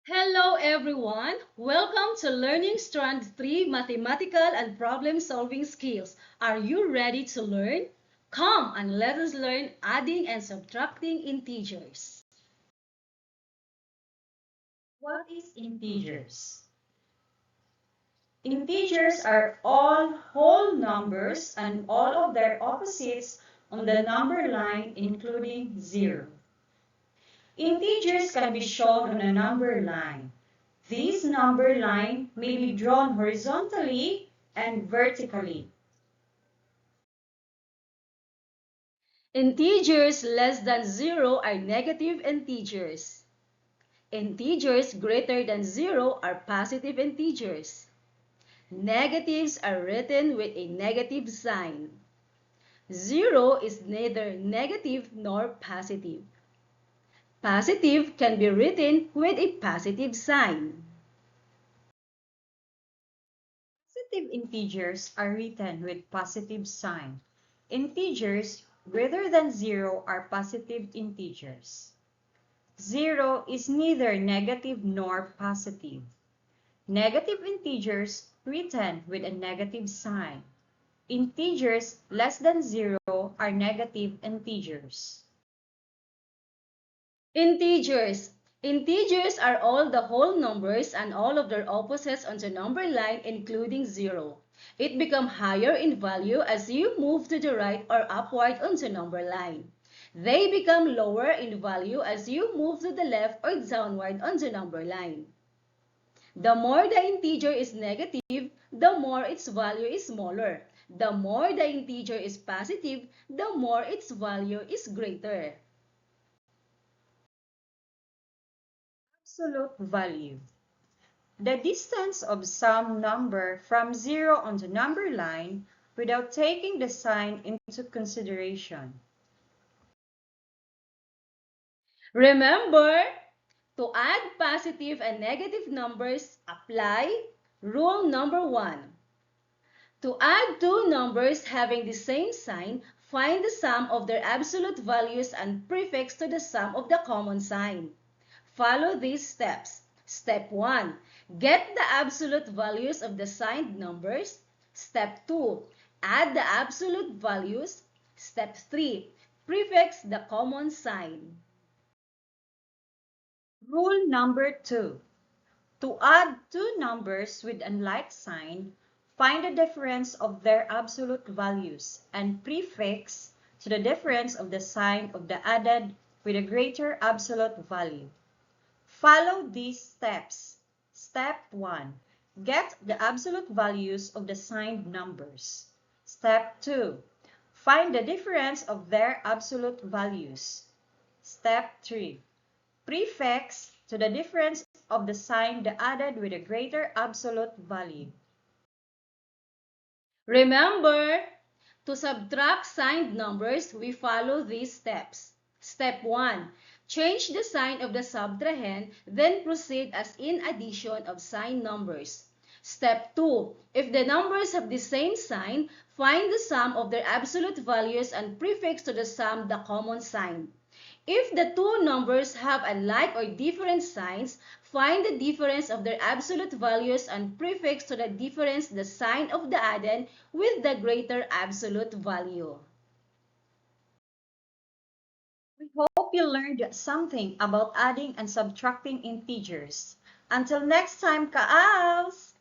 Hello everyone! Welcome to Learning Strand 3 Mathematical and Problem Solving Skills. Are you ready to learn? Come and let us learn adding and subtracting integers. What is integers? Integers are all whole numbers and all of their opposites on the number line including 0. Integers can be shown on a number line. This number line may be drawn horizontally and vertically. Integers less than 0 are negative integers. Integers greater than 0 are positive integers. Negatives are written with a negative sign. 0 is neither negative nor positive. Positive can be written with a positive sign. Positive integers are written with positive sign. Integers greater than 0 are positive integers. 0 is neither negative nor positive. Negative integers written with a negative sign. Integers less than 0 are negative integers. Integers. Integers are all the whole numbers and all of their opposites on the number line including 0. It becomes higher in value as you move to the right or upward on the number line. They become lower in value as you move to the left or downward on the number line. The more the integer is negative, the more its value is smaller. The more the integer is positive, the more its value is greater. Absolute value. The distance of some number from 0 on the number line without taking the sign into consideration. Remember, to add positive and negative numbers, apply rule number 1. To add two numbers having the same sign, find the sum of their absolute values and prefix to the sum of the common sign. Follow these steps. Step 1. Get the absolute values of the signed numbers. Step 2. Add the absolute values. Step 3. Prefix the common sign. Rule number 2. To add two numbers with unlike sign, find the difference of their absolute values and prefix to the difference of the sign of the added with a greater absolute value. Follow these steps. Step 1. Get the absolute values of the signed numbers. Step 2. Find the difference of their absolute values. Step 3. Prefix to the difference of the sign the added with a greater absolute value. Remember, to subtract signed numbers, we follow these steps. Step 1. Change the sign of the subtrahend, then proceed as in addition of signed numbers. Step 2. If the numbers have the same sign, find the sum of their absolute values and prefix to the sum the common sign. If the two numbers have unlike or different signs, find the difference of their absolute values and prefix to the difference the sign of the addend with the greater absolute value. We hope you learned something about adding and subtracting integers. Until next time, kaals!